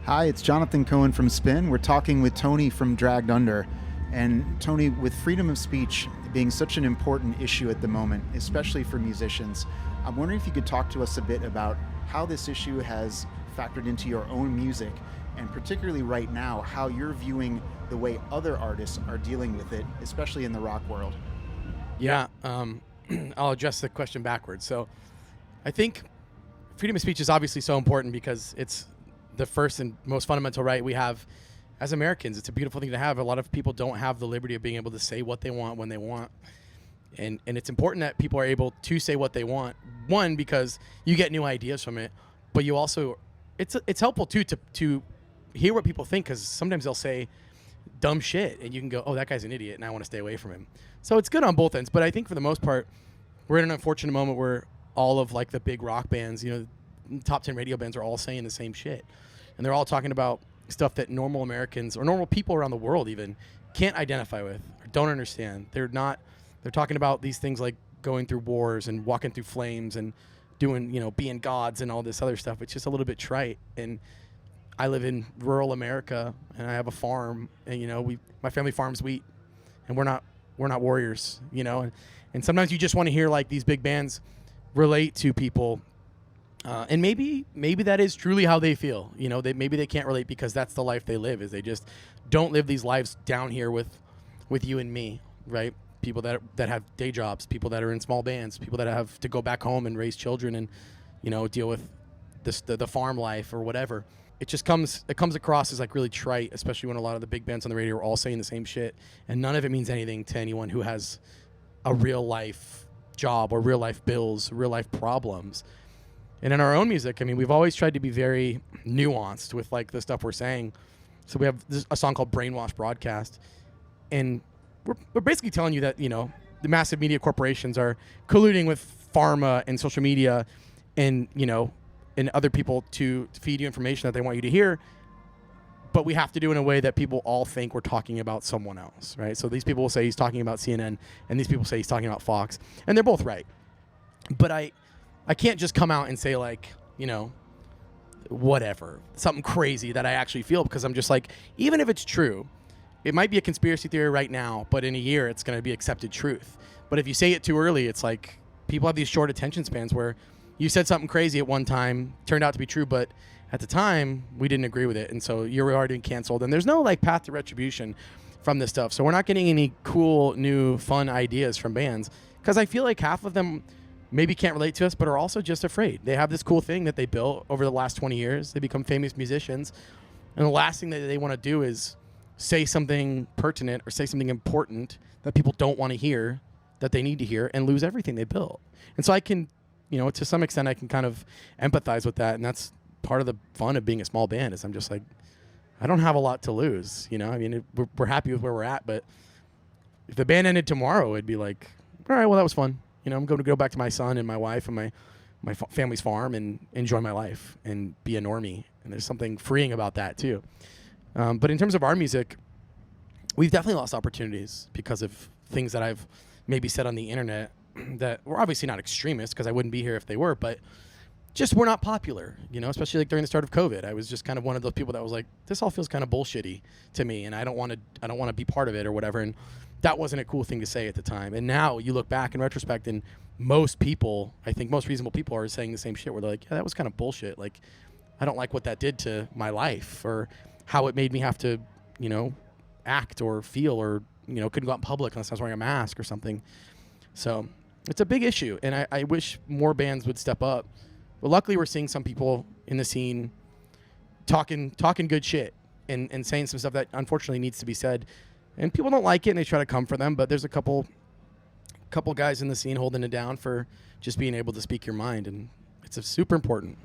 Hi, it's Jonathan Cohen from Spin. We're talking with Tony from Dragged Under. And Tony, with freedom of speech being such an important issue at the moment, especially for musicians, I'm wondering if you could talk to us a bit about how this issue has factored into your own music, and particularly right now, how you're viewing the way other artists are dealing with it, especially in the rock world. Yeah, I'll address the question backwards. So I think freedom of speech is obviously so important because it's the first and most fundamental right we have as Americans. It's a beautiful thing to have. A lot of people don't have the liberty of being able to say what they want when they want. And it's important that people are able to say what they want. One, because you get new ideas from it, but you also, it's helpful too to hear what people think, because sometimes they'll say dumb shit and you can go, oh, that guy's an idiot and I want to stay away from him. So it's good on both ends. But I think for the most part, we're in an unfortunate moment where all of like the big rock bands, top 10 radio bands are all saying the same shit. And they're all talking about stuff that normal Americans or normal people around the world even can't identify with or don't understand. They're talking about these things like going through wars and walking through flames and doing, being gods and all this other stuff. It's just a little bit trite. And I live in rural America and I have a farm, and my family farms wheat, and we're not warriors, and sometimes you just want to hear like these big bands relate to people. And maybe that is truly how they feel. Maybe they can't relate because that's the life they live, is they just don't live these lives down here with you and me, right? People that have day jobs, people that are in small bands, people that have to go back home and raise children and, deal with the farm life or whatever. It just comes across as like really trite, especially when a lot of the big bands on the radio are all saying the same shit, and none of it means anything to anyone who has a real life job or real life bills, real life problems. And in our own music, we've always tried to be very nuanced with like the stuff we're saying. So we have a song called Brainwash Broadcast. And we're basically telling you that, the massive media corporations are colluding with pharma and social media and, and other people to feed you information that they want you to hear. But we have to do it in a way that people all think we're talking about someone else, right? So these people will say he's talking about CNN, and these people say he's talking about Fox. And they're both right. But I can't just come out and say like, whatever, something crazy that I actually feel, because I'm just like, even if it's true, it might be a conspiracy theory right now, but in a year it's going to be accepted truth. But if you say it too early, it's like people have these short attention spans where you said something crazy at one time, turned out to be true, but at the time we didn't agree with it. And so you're already canceled, and there's no like path to retribution from this stuff. So we're not getting any cool, new, fun ideas from bands, because I feel like half of them maybe can't relate to us, but are also just afraid. They have this cool thing that they built over the last 20 years. They become famous musicians. And the last thing that they want to do is say something pertinent or say something important that people don't want to hear, that they need to hear, and lose everything they built. And so I can, to some extent, I can kind of empathize with that. And that's part of the fun of being a small band, is I'm just like, I don't have a lot to lose. We're happy with where we're at. But if the band ended tomorrow, it'd be like, all right, well, that was fun. I'm going to go back to my son and my wife and my family's farm and enjoy my life and be a normie. And there's something freeing about that too. But in terms of our music, we've definitely lost opportunities because of things that I've maybe said on the internet that were obviously not extremist, because I wouldn't be here if they were, but just were not popular, especially like during the start of COVID. I was just kind of one of those people that was like, this all feels kind of bullshitty to me, and I don't want to be part of it or whatever. And that wasn't a cool thing to say at the time. And now you look back in retrospect, and most people, I think most reasonable people, are saying the same shit, where they're like, yeah, that was kind of bullshit. Like, I don't like what that did to my life, or how it made me have to, act or feel, or, couldn't go out in public unless I was wearing a mask or something. So it's a big issue. And I wish more bands would step up. But luckily we're seeing some people in the scene talking good shit and saying some stuff that unfortunately needs to be said. And people don't like it, and they try to come for them. But there's a couple guys in the scene holding it down for just being able to speak your mind, and it's super important.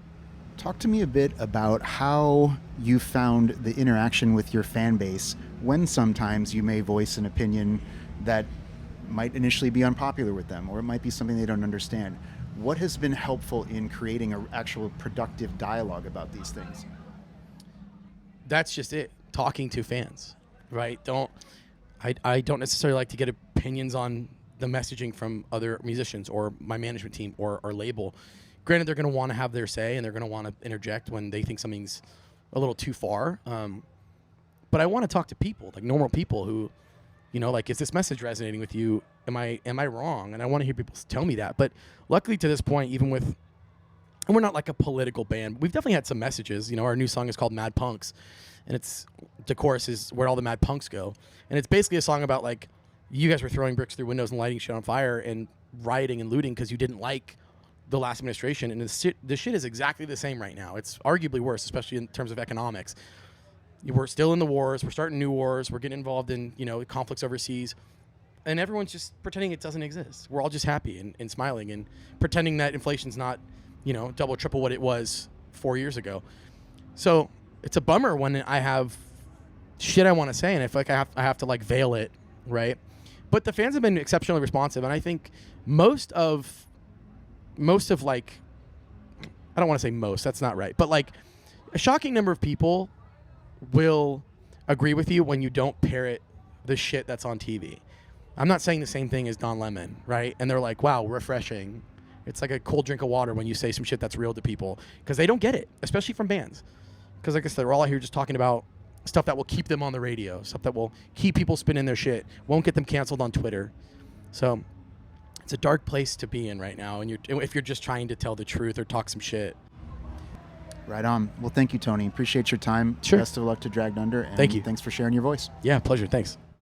Talk to me a bit about how you found the interaction with your fan base when sometimes you may voice an opinion that might initially be unpopular with them, or it might be something they don't understand. What has been helpful in creating an actual productive dialogue about these things? That's just it. Talking to fans, right? I don't necessarily like to get opinions on the messaging from other musicians or my management team or our label. Granted, they're going to want to have their say, and they're going to want to interject when they think something's a little too far. But I want to talk to people, like normal people who, like, is this message resonating with you? Am I wrong? And I want to hear people tell me that. But luckily to this point, even with, and we're not like a political band, we've definitely had some messages. Our new song is called Mad Punks, and the chorus is where all the mad punks go. And it's basically a song about, like, you guys were throwing bricks through windows and lighting shit on fire and rioting and looting because you didn't like the last administration. And the shit is exactly the same right now. It's arguably worse, especially in terms of economics. We're still in the wars. We're starting new wars. We're getting involved in, conflicts overseas. And everyone's just pretending it doesn't exist. We're all just happy and smiling and pretending that inflation's not, double, triple what it was 4 years ago. So it's a bummer when I have shit I want to say and I feel like I have to like veil it, right? But the fans have been exceptionally responsive, and I think most of like, I don't want to say most, that's not right, but like a shocking number of people will agree with you when you don't parrot the shit that's on TV. I'm not saying the same thing as Don Lemon, right? And they're like, wow, refreshing. It's like a cold drink of water when you say some shit that's real to people, because they don't get it, especially from bands. Because like I said, we're all out here just talking about stuff that will keep them on the radio, stuff that will keep people spinning their shit, won't get them canceled on Twitter. So it's a dark place to be in right now, and if you're just trying to tell the truth or talk some shit. Right on. Well, thank you, Tony. Appreciate your time. Sure. Best of luck to Dragged Under. And thank you. Thanks for sharing your voice. Yeah, pleasure. Thanks.